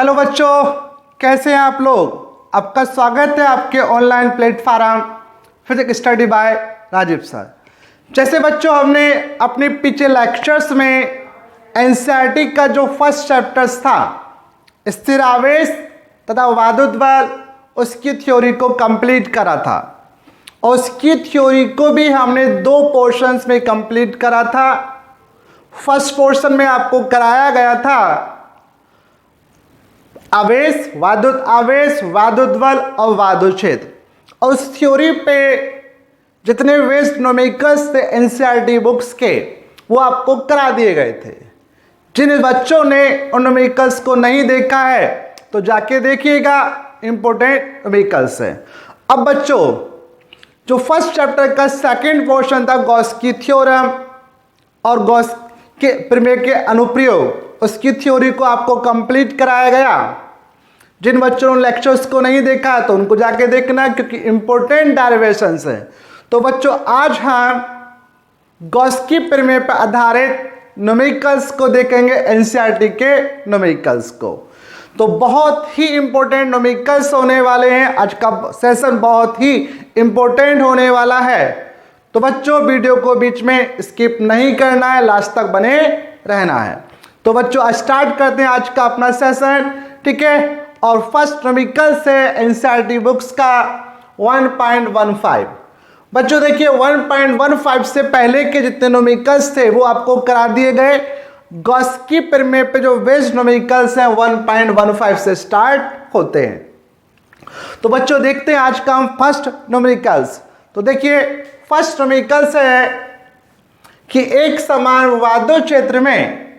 Hello बच्चों, कैसे हैं आप लोग। आपका स्वागत है आपके online platform physics study by Rajeev sir. जैसे बच्चों हमने अपने पिछले लेक्चर्स में एनसीईआरटी का जो फर्स्ट चैप्टर्स था स्थिर आवेश तथा वायुद्युत बल, उसकी थ्योरी को कंप्लीट करा था और उसकी थ्योरी को भी हमने दो पोर्शंस में कंप्लीट करा था। फर्स्ट पोर्शन में आपको कराया गया था आवेश, वायुद्युत बल और वायुद्युत क्षेत्र, और उस थ्योरी पे जितने वेस्ट न्यूमेरिकल्स थे एनसीईआरटी बुक्स के वो आपको करा दिए गए थे। जिन बच्चों ने उन न्यूमेरिकल्स को नहीं देखा है तो जाके देखिएगा, इंपॉर्टेंट न्यूमेरिकल्स है। अब बच्चों जो फर्स्ट चैप्टर का सेकंड पोर्शन था गॉस की थ्योरम और गॉस के प्रमेय के अनुप्रयोग, उसकी थ्योरी को आपको कंप्लीट कराया गया। जिन बच्चों ने लेक्चर्स को नहीं देखा तो उनको जाके देखना क्योंकि इंपॉर्टेंट डेरिवेशंस हैं। तो बच्चों आज हम गॉस की प्रमेय पर आधारित न्यूमेरिकल्स को देखेंगे, एनसीईआरटी के न्यूमेरिकल्स को। तो बहुत ही इंपॉर्टेंट न्यूमेरिकल्स होने वाले हैं। आज का सेशन बहुत ही इंपॉर्टेंट होने वाला है। तो बच्चों वीडियो को बीच में स्किप नहीं करना है, लास्ट तक बने रहना है। तो बच्चों स्टार्ट करते हैं आज का अपना सेशन, ठीक है। और फर्स्ट न्यूमेरिकल से एनसीईआरटी बुक्स का 1.15। बच्चों देखिए 1.15 से पहले के जितने न्यूमेरिकल्स थे वो आपको करा दिए गए। गॉस की प्रमेय पे जो बेस्ड न्यूमेरिकल्स हैं 1.15 से स्टार्ट होते हैं। तो बच्चों देखते हैं आज का हम फर्स्ट न्यूमेरिकल्स। तो देखिए फर्स्ट न्यूमेरिकल्स है कि एक समान वायुद्युत क्षेत्र में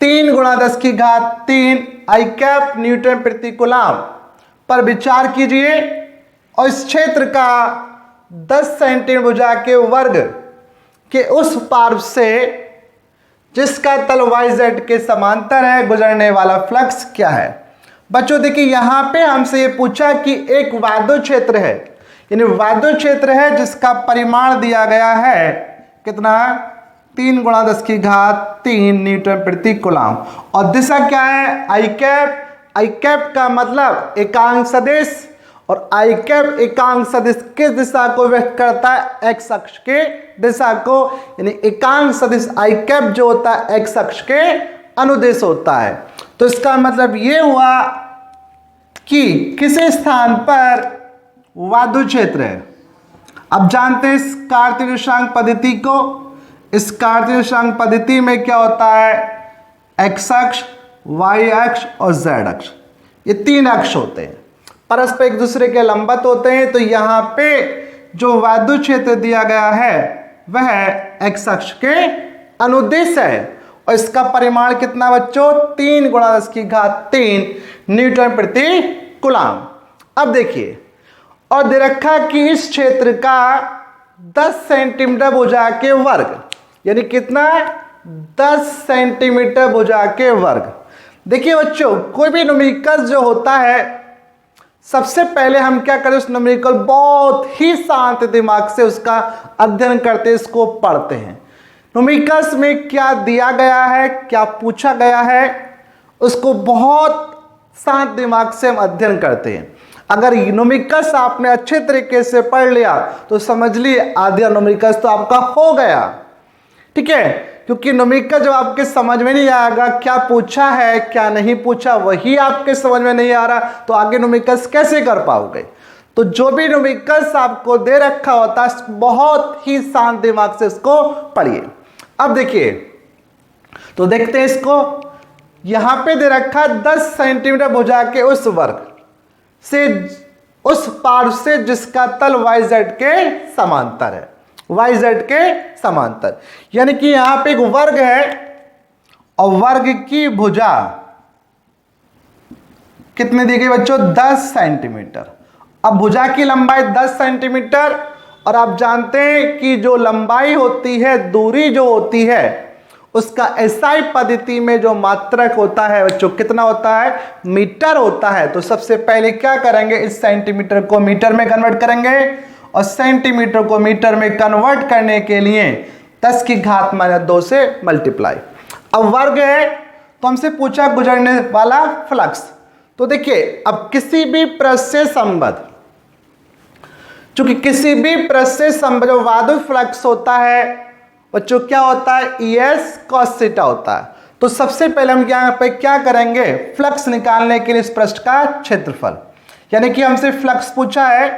3 × 10³ आई कैप न्यूटन प्रति कूलम पर विचार कीजिए और इस क्षेत्र का 10 सेंटीमीटर भुजा के वर्ग के उस पार्श्व से जिसका तल YZ के समांतर है गुजरने वाला फ्लक्स क्या है। बच्चों देखिए यहाँ पे हमसे ये पूछा कि एक वायुद्युत क्षेत्र है, यानी वायुद्युत क्षेत्र है जिसका परिमाण दिया गया है कितना, 3 × 10³ न्यूटन प्रति कूलम, और दिशा क्या है आई कैप। आई कैप का मतलब एकांक सदिश, और आई कैप एकांक सदिश किस दिशा को व्यक्त करता है, एक्स अक्ष के दिशा को, यानी एकांक सदिश आई कैप जो होता है एक्स अक्ष के अनुदिश होता है। तो इसका मतलब ये हुआ कि किसी स्थान पर वायुद्युत क्षेत्र है। अब जानते हैं इस कार्तीय निर्देशांक पद्धति को। इस कार्तीय निर्देशांक पद्धति में क्या होता है, एक्स अक्ष, वाई अक्ष और जेड अक्ष, ये 3 अक्ष होते हैं, परस्पर एक दूसरे के लंबवत होते हैं। तो यहाँ पे जो वायुद्युत क्षेत्र दिया गया है वह एक्स अक्ष के अनुदिश है और इसका परिमाण कितना बच्चों, 3 × 10³ न्यूटन प्रति कूलम। अब देखिए और दे रखा कि इस क्षेत्र का 10 सेंटीमीटर भुजा के वर्ग, यानी कितना, 10 सेंटीमीटर भुजा के वर्ग। देखिए बच्चों कोई भी न्यूमेरिकल जो होता है सबसे पहले हम क्या करें, उस न्यूमेरिकल बहुत ही शांत दिमाग से उसका अध्ययन करते हैं, इसको पढ़ते हैं। न्यूमेरिकल्स में क्या दिया गया है, क्या पूछा गया है, उसको बहुत शांत दिमाग से हम अध्ययन करते हैं। अगर न्यूमेरिकल्स आपने अच्छे तरीके से पढ़ लिया तो समझ लिए आधा न्यूमेरिकल्स तो आपका हो गया, ठीक है। क्योंकि न्यूमेरिकल जब आपके समझ में नहीं आएगा क्या पूछा है क्या नहीं पूछा, वही आपके समझ में नहीं आ रहा तो आगे न्यूमेरिकल्स कैसे कर पाओगे। तो जो भी न्यूमेरिकल्स आपको दे रखा होता है बहुत ही शांत दिमाग से इसको पढ़िए। अब देखिए तो देखते हैं इसको, यहां पे दे रखा 10 सेंटीमीटर भुजा के उस वर्ग से उस पार्श्व से जिसका तल YZ के समांतर है, YZ के समांतर, यानी कि यहां पे एक वर्ग है और वर्ग की भुजा कितने दी गई बच्चों, 10 सेंटीमीटर। अब भुजा की लंबाई 10 सेंटीमीटर और आप जानते हैं कि जो लंबाई होती है, दूरी जो होती है, उसका एसआई पद्धति में जो मात्रक होता है बच्चों कितना होता है, मीटर होता है। तो सबसे पहले क्या करेंगे, इस सेंटीमीटर को मीटर में कन्वर्ट करेंगे और सेंटीमीटर को मीटर में कन्वर्ट करने के लिए 10⁻² से मल्टीप्लाई। अब वर्ग है तो हमसे पूछा गुजरने वाला फ्लक्स। तो देखिए अब किसी भी पृष्ठ से संबद्ध, चूंकि किसी भी पृष्ठ से संबद्ध जो वादुत फ्लक्स होता है बच्चों क्या होता है, ES cos थीटा होता है। तो सबसे पहले हम यहाँ पे क्या करेंगे, फ्लक्स निकालने के लिए इस पृष्ठ का क्षेत्रफल, यानी कि हमसे फ्लक्स पूछा है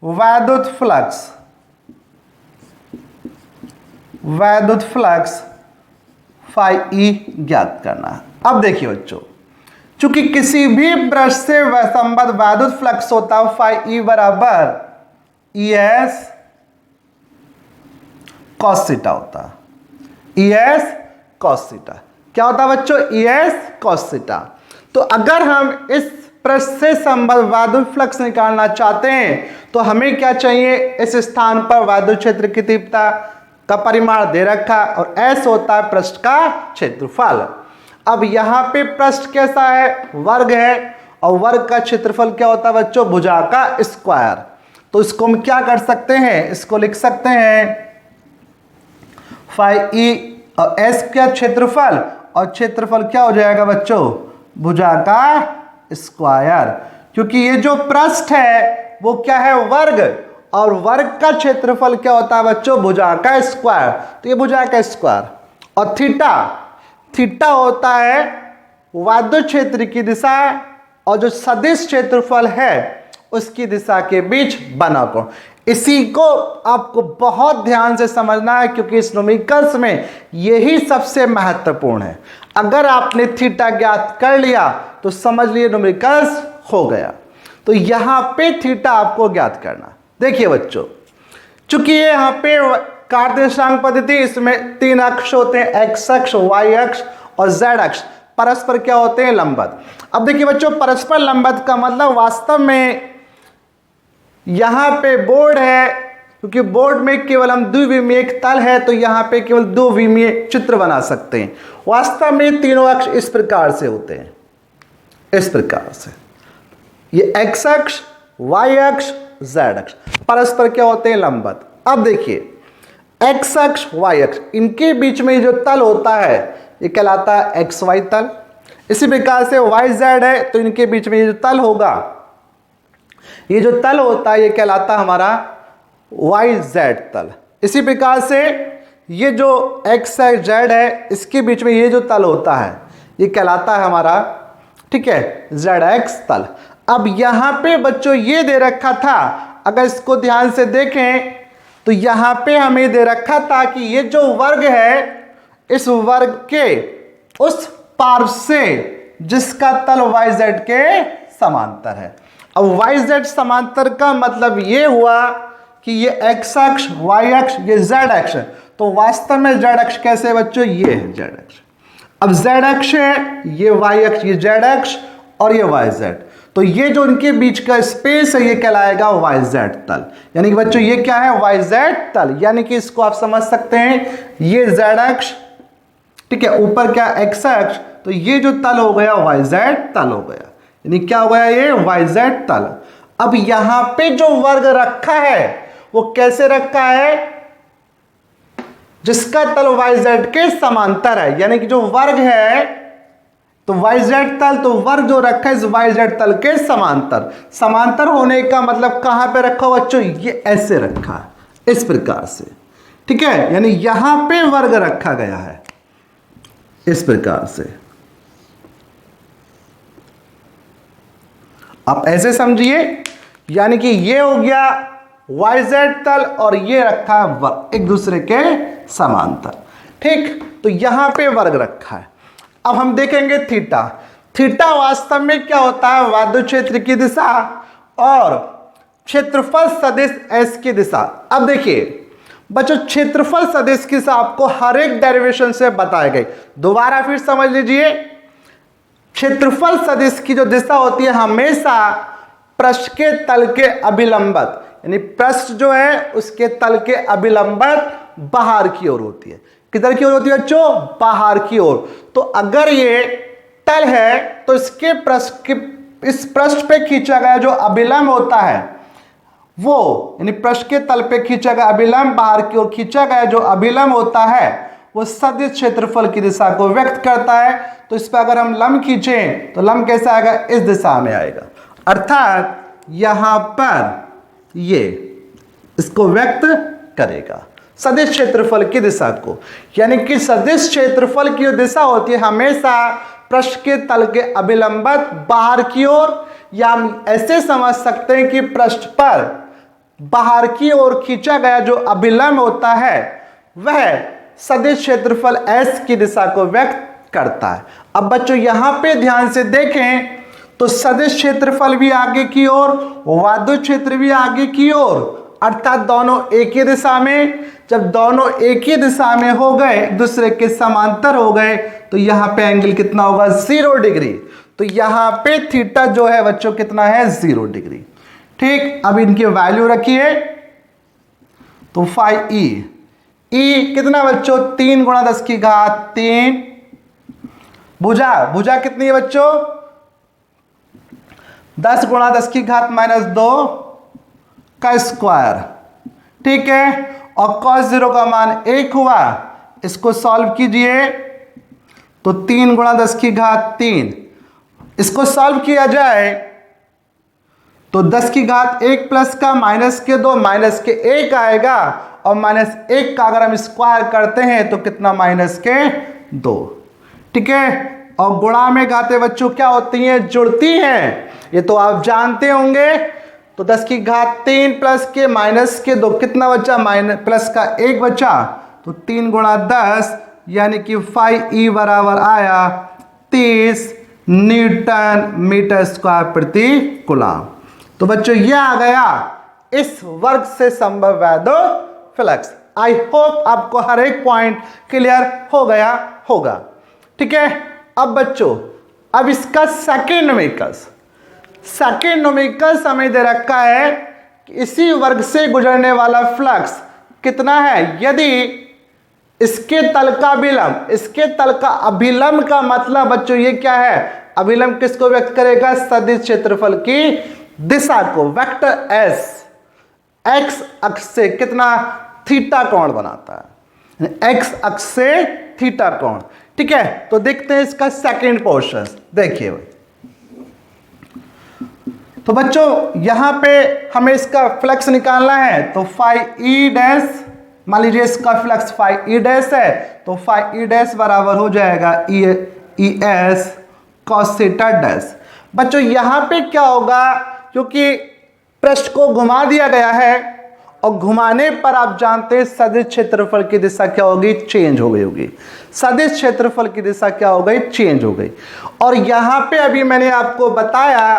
वैद्युत फ्लक्स, वैद्युत फ्लक्स फाई ई ज्ञात करना है। अब देखिए बच्चों, चूंकि किसी भी पृष्ठ से संबद्ध वैद्युत फ्लक्स होता है फाई ई बराबर ES cos थीटा होता है, ES cos थीटा क्या होता है बच्चों, ES cos थीटा। तो अगर हम इस पृष्ठ से संबद्ध वैद्युत फ्लक्स निकालना चाहते हैं तो हमें क्या चाहिए, इस स्थान पर वैद्युत क्षेत्र की तीव्रता का परिमाण दे रखा और S होता है पृष्ठ का क्षेत्रफल। अब यहाँ पे पृष्ठ कैसा है, वर्ग है, और वर्ग का क्षेत्रफल क्या होता है बच्चों, भुजा का स्क्वायर। तो इसको हम क्या कर सकते हैं, इसको लिख सकते हैं फाई ई और S का क्षेत्रफल, और क्षेत्रफल क्या हो जाएगा बच्चों, भुजा का स्क्वायर, क्योंकि ये जो पृष्ठ है वो क्या है, वर्ग, और वर्ग का क्षेत्रफल क्या होता है बच्चों, भुजा का स्क्वायर। तो ये भुजा का स्क्वायर, और थीटा, थीटा होता है वाद्युत क्षेत्र की दिशा और जो सदिश क्षेत्रफल है उसकी दिशा के बीच बना कोण। इसी को आपको बहुत ध्यान से समझना है, क्योंकि इस न्यूमेरिकल्स में यही सबसे महत्वपूर्ण है। अगर आपने थीटा ज्ञात कर लिया तो समझ लिए न्यूमेरिकल्स हो गया। तो यहाँ पे थीटा आपको ज्ञात करना। देखिए बच्चों, चूंकि ये यहाँ पे कार्तेशियन पद्धति, इसमें 3 अक्ष होते हैं, x अक्ष, y अक्ष और z अक्ष, परस्पर क्या होते हैं, लंबवत। अब देखिए बच्चों, परस्पर लंबवत का मतलब वास्तव में यहाँ पे बोर्ड है, क्योंकि बोर्ड में केवल हम द्विविमीय एक तल है तो यहाँ पे केवल 2 विमीय चित्र बना सकते हैं। वास्तव में तीनों अक्ष इस प्रकार से होते हैं, इस प्रकार से, ये x अक्ष, y अक्ष, z अक्ष, परस्पर क्या होते हैं, लंबवत। अब देखिए x अक्ष, y अक्ष, इनके बीच में जो तल होता है ये कहलाता है xy तल। इसी प्रकार से yz है तो इनके बीच में ये जो तल होगा, ये जो तल होता है ये कहलाता है हमारा yz तल। इसी प्रकार से ये जो x है, z है, इसके बीच में ये जो तल होता है ये कहलाता है हमारा, ठीक है, zx तल। अब यहाँ पे बच्चों ये दे रखा था, अगर इसको ध्यान से देखें तो यहाँ पे हमें दे रखा था कि ये जो वर्ग है, इस वर्ग के उस पार्श्व से जिसका तल yz के समांतर है। अब yz समांतर का मतलब ये हुआ कि ये x अक्ष, y अक्ष, ये z अक्ष है। तो वास्तव में z अक्ष कैसे है बच्चों, ये है z अक्ष। अब z अक्ष है, ये y अक्ष, ये z अक्ष और ये yz। तो ये जो इनके बीच का स्पेस है ये कहलाएगा yz तल। यानी कि बच्चों ये क्या है, yz तल। यानी कि इसको आप समझ सकते हैं, ये z अक्ष, ठीक है, ऊपर क्या x अक्ष, तो ये जो तल हो गया yz तल हो गया। यानी क्या हो गया, ये yz तल। अब यहां पे जो वर्ग रखा है वो कैसे रखा है, जिसका तल yz के समांतर है। यानी कि जो वर्ग है तो yz तल, तो वर्ग जो रखा है इस yz तल के समांतर। समांतर होने का मतलब कहां पे रखा हो बच्चों, ये ऐसे रखा है, इस प्रकार से, ठीक है। यानी यहां पे वर्ग रखा गया है इस प्रकार से। आप ऐसे समझिए, यानी कि ये हो गया yz तल और ये रखा है वर्ग, एक दूसरे के समांतर, ठीक। तो यहां पे वर्ग रखा है। अब हम देखेंगे थीटा। थीटा वास्तव में क्या होता है, वाद्युत क्षेत्र की दिशा और क्षेत्रफल सदिश s की दिशा। अब देखिए बच्चों, क्षेत्रफल सदिश की दिशा आपको हर एक डेरिवेशन से बताई गई। दोबारा फिर समझ लीजिए, क्षेत्रफल सदिश की जो दिशा होती है हमेशा पृष्ठ के तल के अभिलंबत, यानी पृष्ठ जो है उसके तल के अभिलंबत बाहर की ओर होती है। किधर की ओर होती है बच्चों, बाहर की ओर। तो अगर ये तल है तो इसके पृष्ठ के, इस पृष्ठ पे खींचा गया जो अभिलंब होता है वो, यानी पृष्ठ के तल पे खींचा गया अभिलंब, बाहर की ओर खींचा गया जो अभिलंब होता है वो सदिश क्षेत्रफल की दिशा को व्यक्त करता है। तो इस पर अगर हम लंब खींचें तो लंब कैसा आएगा, इस दिशा में आएगा, अर्थात यहां पर ये इसको व्यक्त करेगा सदिश क्षेत्रफल की दिशा को। यानी कि सदिश क्षेत्रफल की जो दिशा होती है हमेशा पृष्ठ के तल के अभिलंबत बाहर की ओर, या हम ऐसे समझ सकते हैं कि पृष्ठ पर बाहर की ओर खींचा गया जो अभिलंब होता है वह सदिश क्षेत्रफल S की दिशा को व्यक्त करता है। अब बच्चों यहां पे ध्यान से देखें तो सदिश क्षेत्रफल भी आगे की ओर, वाद्य क्षेत्र भी आगे की ओर, अर्थात दोनों एक ही दिशा में। जब दोनों एक ही दिशा में हो गए, दूसरे के समांतर हो गए, तो यहां पे एंगल कितना होगा, 0 डिग्री। तो यहां पे थीटा जो है बच्चों कितना है, 0 डिग्री। ठीक, अब इनकी वैल्यू रखिए तो 5e, e कितना बच्चों, 3 गुणा 10 की घात 3। भुजा कितनी है बच्चों, 10 गुणा 10 की घात -2 का स्क्वायर। ठीक है, और cos 0 का मान 1 हुआ। इसको सॉल्व कीजिए तो 3 गुणा 10 की घात 3, इसको सॉल्व किया जाए तो 10 की घात 1 प्लस का माइनस के 2 माइनस के 1 आएगा, और -1 का अगर हम स्क्वायर करते हैं तो कितना, -2। ठीक है, और गुणा में घातें बच्चों क्या होती हैं, जुड़ती हैं, ये तो आप जानते होंगे। तो 10 की घात 3 प्लस के माइनस के 2 कितना बचा, प्लस का 1 बचा, तो 3 गुणा 10 यानी कि 5e बराबर आया 30 न्यूटन मीटर स्क्वायर प्रति कूलम। तो बच्चों ये आ गया इस वर्ग से संभव वैद्युत फ्लक्स। आई होप आपको हर एक पॉइंट क्लियर हो गया होगा। ठीक है, अब बच्चों अब इसका सेकेंड न्यूमेरिकल्स हमें दे रखा है कि इसी वर्ग से गुजरने वाला फ्लक्स कितना है। यदि इसके तल का अभिलंब, इसके तल का अभिलंब का मतलब बच्चों ये क्या है, अभिलंब किसको व्यक्त करेगा, सदिश क्षेत्रफल की दिशा को। वेक्टर S x अक्ष से कितना, थीटा कोण बनाता है, x अक्ष से थीटा कोण। ठीक है, तो देखते हैं इसका सेकंड पोर्शन। देखिए भाई, तो बच्चों यहां पे हमें इसका फ्लक्स निकालना है, तो 5e डैश, मान लीजिए इसका फ्लक्स 5e डैश है, तो 5e डैश बराबर हो जाएगा ES cos थीटा डैश। बच्चों यहां पे क्या होगा, क्योंकि पृष्ठ को घुमा दिया गया है, और घुमाने पर आप जानते हैं सदिश क्षेत्रफल की दिशा क्या होगी, चेंज हो गई होगी। सदिश क्षेत्रफल की दिशा क्या हो गई, चेंज हो गई। और यहां पे अभी मैंने आपको बताया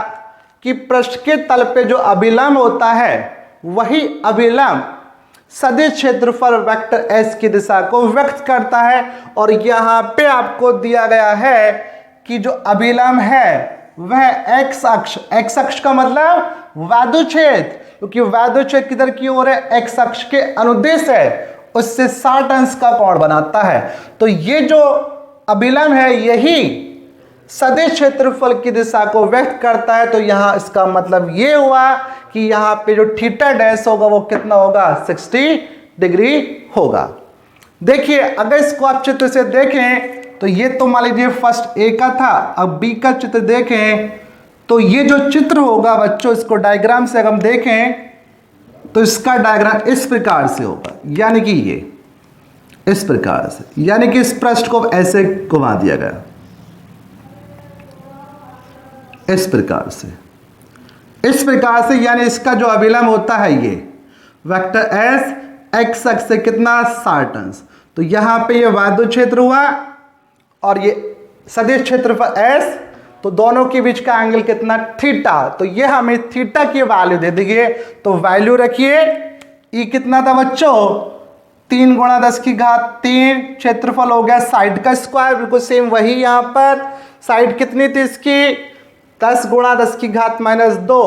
कि पृष्ठ के तल पे जो अभिलंब होता है वही अभिलंब सदिश क्षेत्रफल वेक्टर S की दिशा को व्यक्त करता है। और यहां पे आपको दिया गया है कि जो अभिलंब है वह x अक्ष का मतलब वैद्युत क्षेत्र, क्योंकि वैद्युत क्षेत्र किधर की ओर है, x अक्ष के अनुदेश है, उससे 60 अंश का कोण बनाता है। तो ये जो अभिलंब है यही सदिश क्षेत्रफल की दिशा को व्यक्त करता है। तो यहां इसका मतलब ये हुआ कि यहां पे जो थीटा डैश होगा वो कितना होगा, 60 डिग्री होगा। देखिए अगर इसको आप चित्र से देखें तो ये तो मान लीजिए फर्स्ट ए का था, अब बी का चित्र देखें तो ये जो चित्र होगा बच्चों, इसको डायग्राम से अगर हम देखें तो इसका डायग्राम इस प्रकार से होगा, यानी कि ये इस प्रकार से, यानी कि इस पृष्ठ को ऐसे घुमा दिया गया इस प्रकार से, यानी इसका जो अभिलंब होता है ये वेक्टर S x अक्ष से कितना, 60 अंश। तो यहां पे ये वैद्युत क्षेत्र हुआ और ये सदिश क्षेत्रफल S, तो दोनों के बीच का एंगल कितना, थीटा। तो ये हमें थीटा की वैल्यू दे दीजिए, तो वैल्यू रखिए E कितना था बच्चों, 3 गुणा 10 की घात 3, क्षेत्रफल हो गया साइड का स्क्वायर, बिल्कुल सेम वही यहां पर। साइड कितनी थी इसकी, 10 गुणा 10 की घात -2,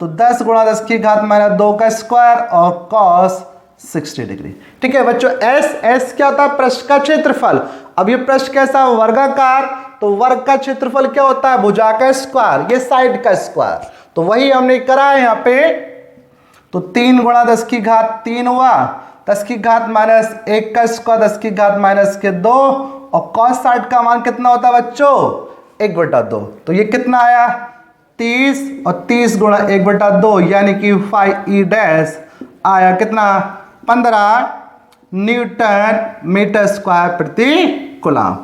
तो 10 गुणा 10 की घात -2 का स्क्वायर और cos 60 डिग्री। ठीक है बच्चों, S क्या होता है, पृष्ठ का क्षेत्रफल। अब ये पृष्ठ कैसा, वर्गाकार, तो वर्ग का क्षेत्रफल क्या होता है, भुजा का स्क्वायर, ये साइड का स्क्वायर। तो वही हमने करा है यहाँ पे। तो 3 गुणा 10 की घात 3 हुआ, 10 की घात माइनस 1 का स्क्वायर 10 की घात माइनस के 2 और cos 60 का मान कितना होता है बच्चों 1/2। तो ये कितना आया 30 और 30 गुणा 1/2 यानी कि 5e डैश आया कितना 15 न्यूटन मीटर स्क्वायर प्रति कूलम।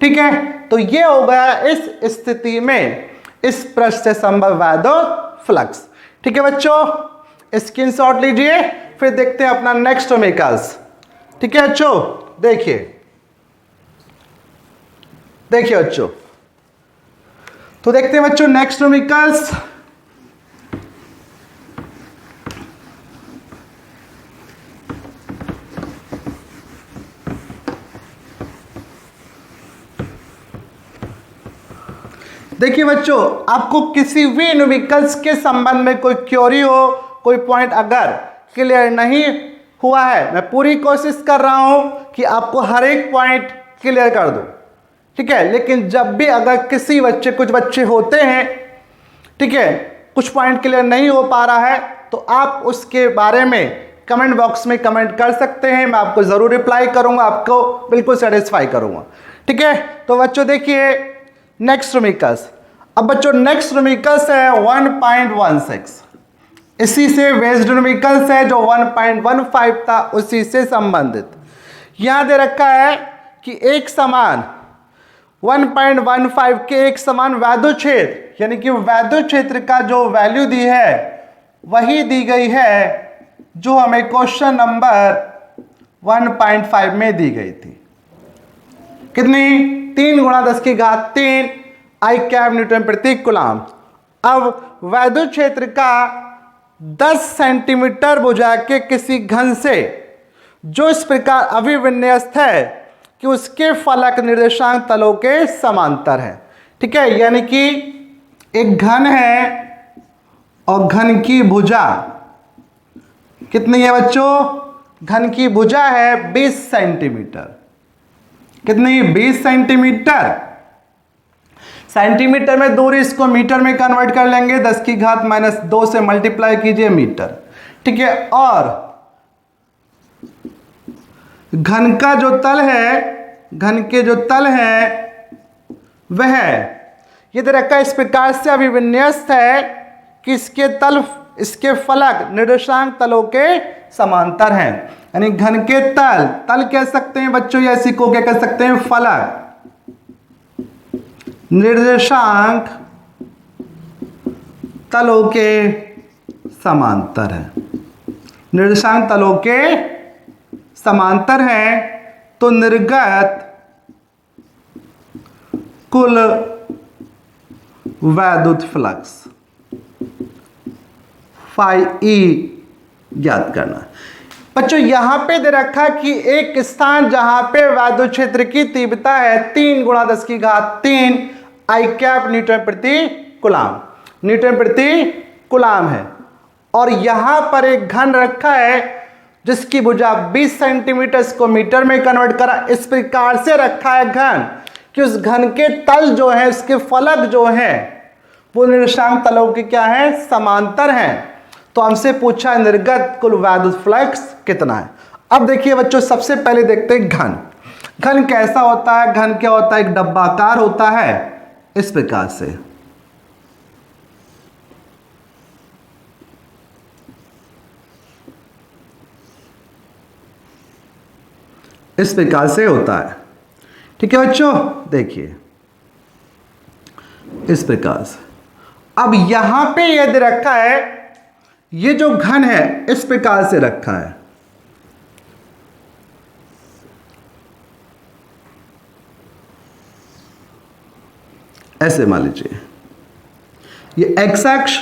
ठीक है, तो ये हो गया इस स्थिति में इस पृष्ठ से संभव वैद्युत फ्लक्स। ठीक है बच्चों, स्क्रीनशॉट लीजिए, फिर देखते हैं अपना नेक्स्ट ओमेकल्स। ठीक है बच्चों, देखिए बच्चों, तो देखते हैं बच्चों नेक्स्ट ओमेकल्स। देखिए बच्चों, आपको किसी भी न्यूमेरिकल्स के संबंध में कोई क्वेरी हो, कोई पॉइंट अगर क्लियर नहीं हुआ है, मैं पूरी कोशिश कर रहा हूं कि आपको हर एक पॉइंट क्लियर कर दूं। ठीक है, लेकिन जब भी अगर किसी बच्चे कुछ बच्चे होते हैं, ठीक है, कुछ पॉइंट क्लियर नहीं हो पा रहा है, तो आप उसके बारे में कमेंट बॉक्स में कमेंट कर सकते हैं, मैं आपको ज़रूर रिप्लाई करूंगा, आपको बिल्कुल सेटिस्फाई करूंगा। ठीक है, तो बच्चों देखिए नेक्स्ट न्यूमेरिकल्स। अब बच्चों नेक्स्ट न्यूमेरिकल्स है 1.16, इसी से बेस्ड न्यूमेरिकल्स है जो 1.15 था उसी से संबंधित। यहां दे रखा है कि एक समान 1.15 के एक समान वैद्युत क्षेत्र, यानी कि वैद्युत क्षेत्र का जो वैल्यू दी है वही दी गई है जो हमें क्वेश्चन नंबर 1.5 में दी गई थी। कितनी 3 गुणा 10 की घात 3 आई कैप न्यूटन प्रति कूलम। अब वैद्युत क्षेत्र का 10 सेंटीमीटर भुजा के किसी घन से जो इस प्रकार अभिविन्यस्त है कि उसके फलक निर्देशांक तलों के समांतर है। ठीक है, यानी कि एक घन है और घन की भुजा कितनी है बच्चों, घन की भुजा है 20 सेंटीमीटर। कितनी 20 सेंटीमीटर। सेंटीमीटर में दूरी, इसको मीटर में कन्वर्ट कर लेंगे, 10 की घात माइनस 2 से मल्टीप्लाई कीजिए मीटर। ठीक है, और घन का जो तल है, घन के जो तल है वह ये दे रखा इस प्रकार से अभिविन्यस्त है कि इसके तल, इसके फलक निर्देशांक तलों के समांतर हैं। यानी घन के तल, तल कह सकते हैं बच्चों, या इसी को क्या कह सकते हैं फलक निर्देशांक तलों के समांतर है। निर्देशांक तलों के समांतर हैं, तो निर्गत कुल वैद्युत फ्लक्स φe याद करना। बच्चों यहां पे दे रखा कि एक स्थान जहां पे वैद्युत क्षेत्र की तीव्रता है 3 गुणा 10 की घात 3 आई कैप न्यूटन प्रति कूलम, न्यूटन प्रति कूलम है, और यहां पर एक घन रखा है जिसकी भुजा 20 सेंटीमीटर को मीटर में कन्वर्ट करा। इस प्रकार से रखा है घन कि उस घन के तल जो है, उसके फलक जो है वो निर्देशांक तलों के क्या है, समांतर हैं। तो हमसे पूछा निर्गत कुल वैद्युत फ्लक्स कितना है। अब देखिए बच्चों, सबसे पहले देखते हैं घन। घन कैसा होता है, घन क्या होता है, एक डब्बाकार होता है इस प्रकार से। इस प्रकार से होता है। ठीक है बच्चों, देखिए इस प्रकार से। अब यहां पे यदि रखा है, ये जो घन है इस प्रकार से रखा है, ऐसे मान लीजिए, ये एक्स अक्ष,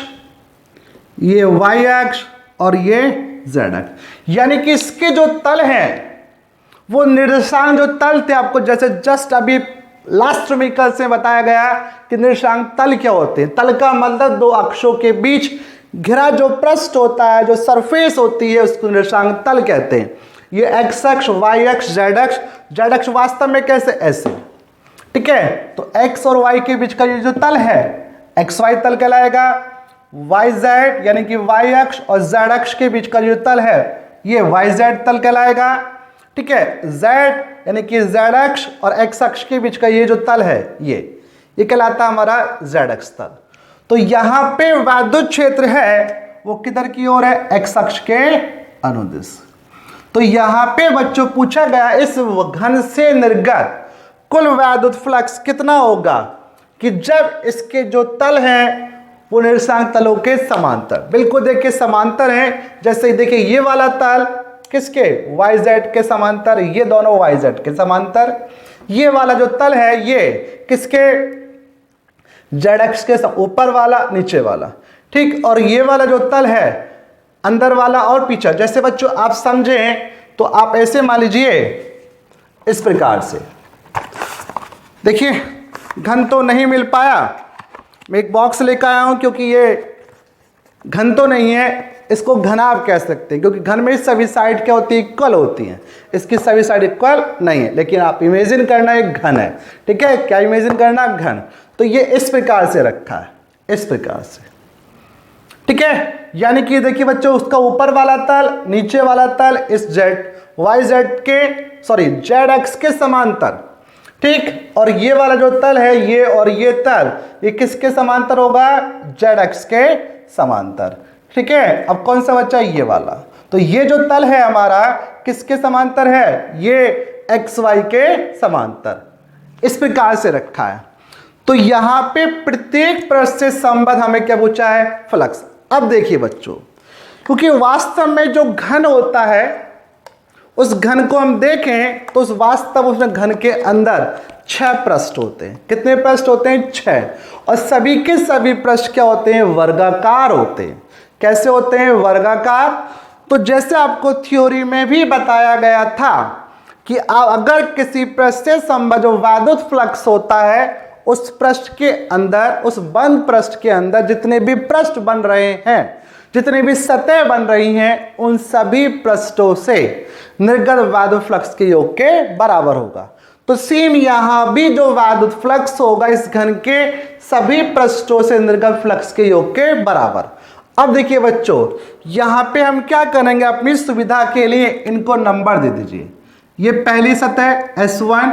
ये वाई अक्ष और ये जेड अक्ष, यानी कि इसके जो तल हैं वो निर्देशांक जो तल थे, आपको जैसे जस्ट अभी लास्ट न्यूमेरिकल से बताया गया कि निर्देशांक तल क्या होते हैं। तल का मतलब दो अक्षों के बीच घिरा जो पृष्ठ होता है, जो सरफेस होती है, उसको निर्देशांक तल कहते हैं। ये एक्स अक्ष, वाई अक्ष, जेड अक्ष। जेड अक्ष वास्तव में कैसे, ऐसे। ठीक है, तो एक्स और वाई के बीच का ये जो तल है एक्स वाई तल कहलाएगा। वाई जेड यानी कि वाई अक्ष और जेड अक्ष के बीच का जो तल है ये YZ तल कहलाएगा। ठीक है, Z यानी कि Z अक्ष और X अक्ष के बीच का ये जो तल है ये कहलाता है हमारा Z अक्ष तल। तो यहां पे वैद्युत क्षेत्र है वो किधर की ओर है, X अक्ष के अनुदिश। तो यहां पे बच्चों पूछा गया इस घन से निर्गत कुल वैद्युत फ्लक्स कितना होगा कि जब इसके जो तल हैं वो निर्देशांक तलों के समांतर, बिल्कुल देखिए समांतर हैं। जैसे देखिए ये वाला तल किसके, YZ के समांतर, ये दोनों YZ के समांतर। ये वाला जो तल है ये किसके, Z अक्ष के ऊपर वाला नीचे वाला। ठीक, और ये वाला जो तल है अंदर वाला और पीछे। जैसे बच्चों आप समझें तो आप ऐसे मान लीजिए इस प्रकार से, देखिए घन तो नहीं मिल पाया, मैं एक बॉक्स लेकर आया हूं क्योंकि ये घन तो नहीं है, इसको घन आप कह सकते हैं क्योंकि घन में सभी साइड क्या होती है, इक्वल होती हैं। इसकी सभी साइड इक्वल नहीं है, लेकिन आप इमेजिन करना एक घन है। ठीक है, क्या इमेजिन करना, घन। तो ये इस प्रकार से रखा है, इस प्रकार से। ठीक है, यानी कि देखिए बच्चों उसका ऊपर वाला तल नीचे वाला तल इस Z अक्ष के समांतर। ठीक, और ये वाला जो तल है ये और ये तल ये किसके समांतर होगा, Z अक्ष के समांतर। ठीक है, अब कौन सा बच्चा, ये वाला। तो ये जो तल है हमारा किसके समांतर है, ये XY के समांतर। इस प्रकार से रखा है। तो यहां पे प्रत्येक पृष्ठ से संबद्ध हमें क्या पूछा है, फ्लक्स। अब देखिए बच्चों, क्योंकि वास्तव में जो घन होता है उस घन को हम देखें तो उस घन के अंदर 6 पृष्ठ होते हैं। कितने पृष्ठ होते हैं, 6। और सभी के सभी पृष्ठ क्या होते हैं, वर्गाकार होते हैं। कैसे होते हैं, वर्गाकार। तो जैसे आपको थ्योरी में भी बताया गया था कि अगर किसी पृष्ठ से संबद्ध जो वैद्युत फ्लक्स होता है उस पृष्ठ के अंदर, उस बंद पृष्ठ के अंदर जितने भी पृष्ठ बन रहे हैं, जितनी भी सतह बन रही हैं, उन सभी पृष्ठों से निर्गत वैद्युत फ्लक्स के योग के बराबर होगा। तो सेम यहां भी जो वैद्युत फ्लक्स होगा इस घन के सभी पृष्ठों से निर्गत फ्लक्स के योग के बराबर। अब देखिए बच्चों, यहां पे हम क्या करेंगे, अपनी सुविधा के लिए इनको नंबर दे दीजिए। ये पहली सतह S1,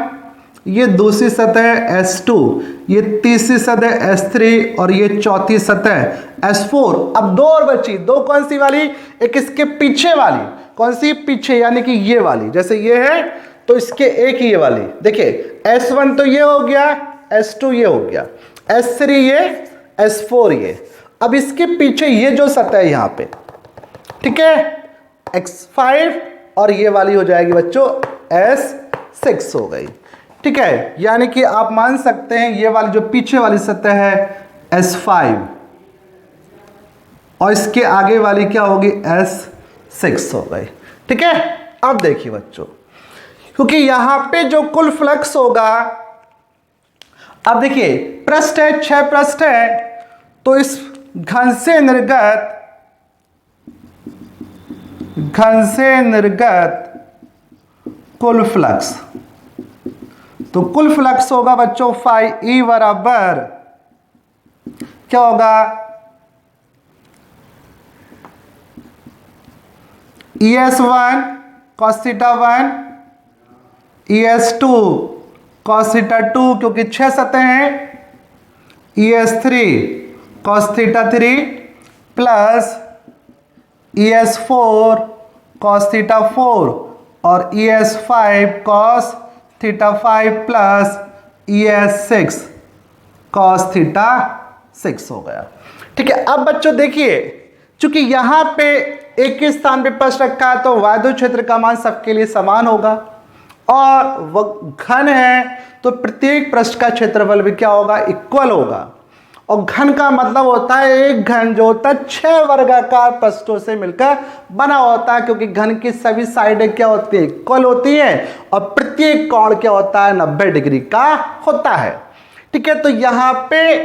ये दूसरी सतह S2, ये तीसरी सतह S3 और ये चौथी सतह S4। अब दो और बची, दो कौन सी वाली, एक इसके पीछे वाली, कौन सी, पीछे यानी कि ये वाली। जैसे ये है तो इसके एक ये वाली, देखिए S1 तो ये हो गया, S2 ये हो गया, S3 ये, S4 ये। अब इसके पीछे ये जो सतह है यहाँ पे, ठीक है, X5 और ये वाली हो जाएगी बच्चों S6 हो गई। ठीक है, यानी कि आप मान सकते हैं ये वाली जो पीछे वाली सतह है S5 और इसके आगे वाली क्या होगी, S6 हो गई। ठीक है, अब देखिए बच्चों, क्योंकि यहां पे जो कुल फ्लक्स होगा, अब देखिए पृष्ठ है, 6 पृष्ठ है, तो इस घन से निर्गत कुल फ्लक्स, तो कुल फ्लक्स होगा बच्चों फाई ई बराबर क्या होगा, ES1 cos theta 1, ES2 cos theta 2 क्योंकि 6 सतह हैं, ES3 cos theta 3 plus ES4 cos theta 4 और ES5 cos theta 5 plus ES6 cos theta 6 हो गया। ठीक है, अब बच्चों देखिए, चूंकि यहां पे एक ही स्थान पे पृष्ठ रखा है तो वैद्युत क्षेत्र का मान सबके लिए समान होगा, और वह घन है तो प्रत्येक पृष्ठ का क्षेत्रफल भी क्या होगा, इक्वल होगा। और घन का मतलब होता है एक घन जो होता है 6 वर्गाकार पृष्ठों से मिलकर बना होता है, क्योंकि घन की सभी साइडें क्या होती है, इक्वल होती है, और प्रत्येक कोण क्या होता है, 90 डिग्री का होता है। ठीक है, तो यहाँ पे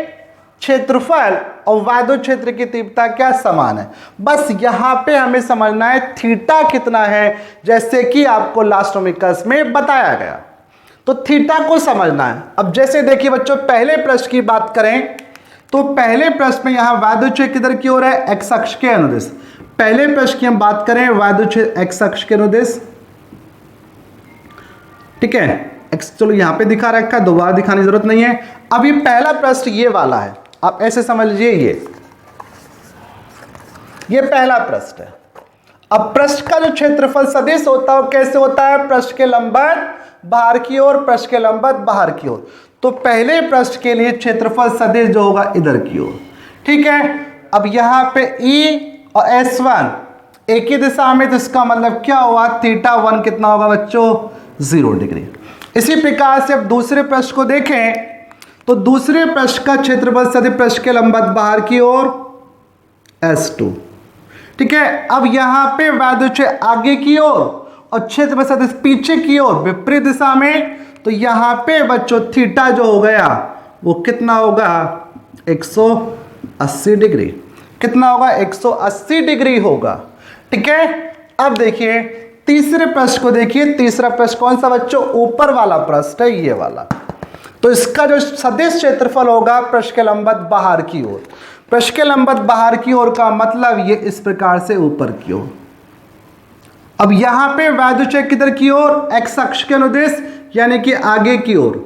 क्षेत्रफल और वैद्युत क्षेत्र की तीव्रता क्या समान है। बस यहाँ पे हमें समझना है थीटा कितना है, जैसे कि आपको लास्टोमिकस में बताया गया, तो थीटा को समझना है। अब जैसे देखिए बच्चों, पहले पृष्ठ की बात करें तो पहले पृष्ठ में यहाँ वैद्युत क्षेत्र किधर की ओर है, एक्स अक्ष के अनुदिश। पहले पृष्ठ की हम बात करें वायदुच्छेद x अक्ष के अनुदेश, ठीक है, x चलो यहां पे दिखा रखा है, दोबारा दिखाने की जरूरत नहीं है। अब ये पहला पृष्ठ ये वाला है, आप ऐसे समझ लीजिए ये पहला पृष्ठ है। अब पृष्ठ का जो क्षेत्रफल सदिश होता है वो कैसे होता है, पृष्ठ के लंबवत बाहर की ओर, पृष्ठ के लंबवत बाहर की ओर। तो पहले पृष्ठ के लिए क्षेत्रफल सदिश जो होगा इधर की ओर, ठीक है। अब यहां पे E और S1 एक ही दिशा में, तो इसका मतलब क्या हुआ, θ1 कितना होगा बच्चों, 0 डिग्री। इसी प्रकार से अब दूसरे पृष्ठ को देखें तो दूसरे पृष्ठ का क्षेत्रफल सदिश पृष्ठ के लंबवत बाहर की ओर S2, ठीक है। अब यहां पे वायदुच्छेद आगे की ओर और क्षेत्रफल सदिश पीछे की ओर विपरीत दिशा में, तो यहां पे बच्चों थीटा जो हो गया वो कितना होगा, 180 डिग्री। कितना होगा, 180 डिग्री होगा, ठीक है। अब देखिए तीसरे पृष्ठ को देखिए, तीसरा पृष्ठ कौन सा बच्चों, ऊपर वाला पृष्ठ है, ये वाला। तो इसका जो सदिश क्षेत्रफल होगा पृष्ठ के लंबवत बाहर की ओर, पृष्ठ के लंबवत बाहर की ओर का मतलब ये इस प्रकार से ऊपर की ओर। अब यहां पे वायदुच्छेद किधर की ओर, x अक्ष के अनुदेश यानी कि आगे की ओर,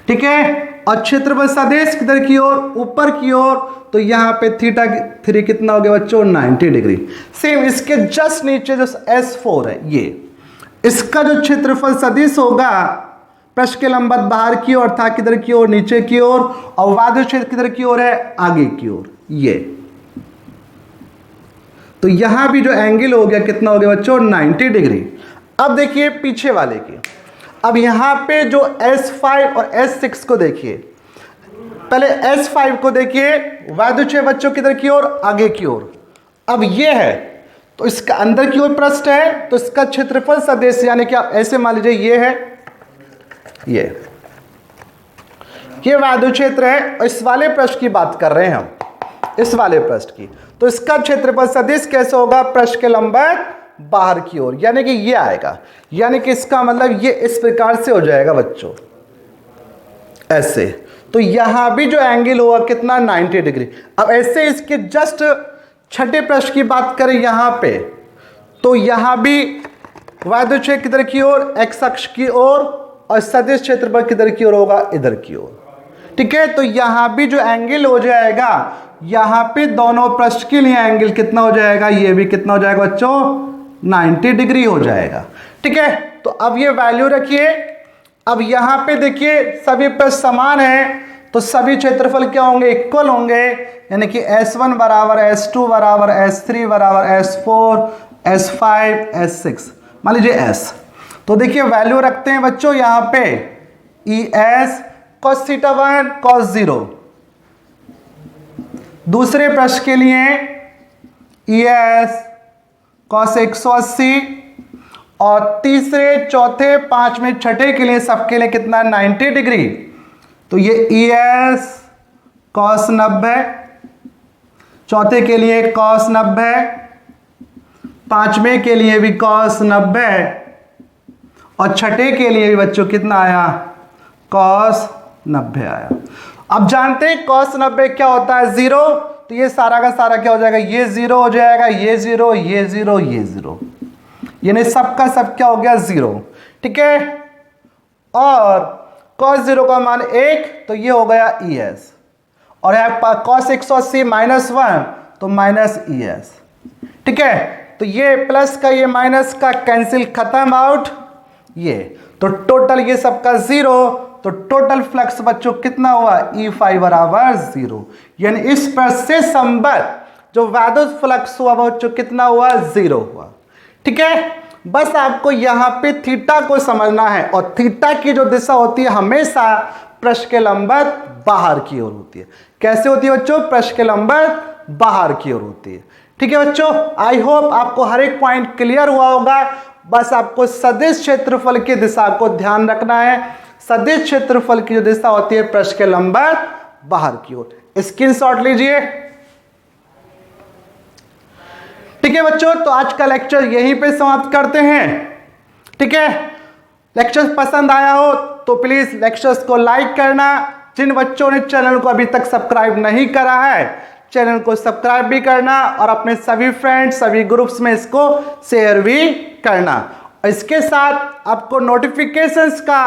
ठीक है। और क्षेत्रफल सदिश किधर की ओर, ऊपर की ओर, तो यहां पे θ3 कितना हो गया बच्चों, 90 डिग्री। सेम इसके जस्ट नीचे जो S4 है ये, इसका जो क्षेत्रफल सदिश होगा पृष्ठ के लंबवत बाहर की ओर था किधर की ओर, नीचे की ओर, और वायदुच्छेद किधर की ओर है, आगे की ओर, ये। तो यहां भी जो एंगल हो गया कितना हो गया बच्चों, 90 डिग्री। अब देखिए पीछे वाले की, अब यहां पे जो S5 और S6 को देखिए, पहले S5 को देखिए, वायदुच्छेद बच्चों किधर की ओर, आगे की ओर। अब ये है तो इसका अंदर की ओर पृष्ठ है, तो इसका क्षेत्रफल सदिश यानी कि आप ऐसे मान लीजिए ये है, ये वायदुच्छेद है, और इस वाले पृष्ठ की बात कर रहे हैं हम, इस वाले पृष्ठ की। तो इसका क्षेत्रफल सदिश कैसे होगा, पृष्ठ के लंबवत बाहर की ओर, यानी कि ये आएगा, यानी कि इसका मतलब ये इस प्रकार से हो जाएगा बच्चों, ऐसे। तो यहां भी जो एंगल होगा कितना, 90 डिग्री। अब ऐसे इसके जस्ट छठे पृष्ठ की बात करें यहां पे, तो यहां भी वायदुच्छेद किधर की ओर, x अक्ष की ओर, और सदिश क्षेत्रफल किधर की ओर होगा, इधर की ओर, ठीक है। तो यहां भी जो एंगल हो जाएगा, यहां पे दोनों पृष्ठ के लिए एंगल कितना हो जाएगा, ये भी कितना हो जाएगा बच्चों, 90 डिग्री हो जाएगा, ठीक है। तो अब ये वैल्यू रखिए। अब यहां पे देखिए सभी पृष्ठ समान है, तो सभी क्षेत्रफल क्या होंगे, इक्वल होंगे, यानी कि S1 बराबर S2 बराबर S3 बराबर S4 S5 S6, मान लीजिए S। तो देखिए वैल्यू रखते हैं बच्चों यहां पे, ES cos θ1 cos 0, दूसरे पृष्ठ के लिए ES cos 180, और तीसरे चौथे पांचवें छठे के लिए सबके लिए कितना, 90 डिग्री। तो ये ES cos 90, चौथे के लिए cos 90, पांचवें के लिए भी cos 90, और छठे के लिए भी बच्चों कितना आया, cos 90 आया। अब जानते हैं cos 90 क्या होता है, 0। तो ये सारा का सारा क्या हो जाएगा, ये 0 हो जाएगा, ये 0, ये 0, ये 0, यानी सबका सब क्या हो गया, 0, ठीक है। और cos 0 का मान 1, तो ये हो गया ES, और है cos 180 -1, तो -ES, ठीक है। तो ये प्लस का ये माइनस का कैंसिल, खत्म आउट ये, तो टोटल ये सबका 0, तो टोटल फ्लक्स बच्चों कितना हुआ, E5 बराबर 0, यानी इस पृष्ठ से संबद्ध जो वैद्युत फ्लक्स हुआ बच्चों कितना हुआ, 0 हुआ, ठीक है। बस आपको यहां पे थीटा को समझना है, और थीटा की जो दिशा होती है हमेशा पृष्ठ के लंबवत बाहर की ओर होती है। कैसे होती है बच्चों, पृष्ठ के लंबवत बाहर की ओर होती है, ठीक है बच्चों। आई होप आपको हर एक पॉइंट क्लियर हुआ होगा। बस आपको सदिश क्षेत्रफल की दिशा को ध्यान रखना है। सदिश क्षेत्रफल की जो दिशा होती है पृष्ठ के लंबवत बाहर की ओर, स्क्रीनशॉट लीजिए, ठीक है बच्चों। तो आज का लेक्चर यहीं पे समाप्त करते हैं, ठीक है। लेक्चर पसंद आया हो तो प्लीज लेक्चर्स को लाइक करना। जिन बच्चों ने चैनल को अभी तक सब्सक्राइब नहीं करा है, चैनल को सब्सक्राइब भी करना और अपने सभी फ्रेंड्स, सभी ग्रुप्स में इसको शेयर भी करना। इसके साथ आपको नोटिफिकेशंस का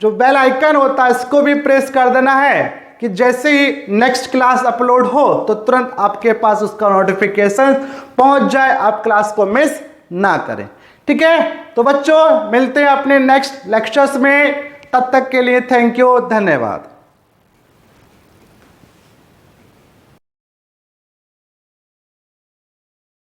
जो बेल आइकन होता है इसको भी प्रेस कर देना है कि जैसे ही नेक्स्ट क्लास अपलोड हो तो तुरंत आपके पास उसका नोटिफिकेशन पहुंच जाए, आप क्लास को मिस ना करें। ठीक है, तो बच्चों मिलते हैं अपने नेक्स्ट लेक्चर्स में, तब तक के लिए थैंक यू, धन्यवाद।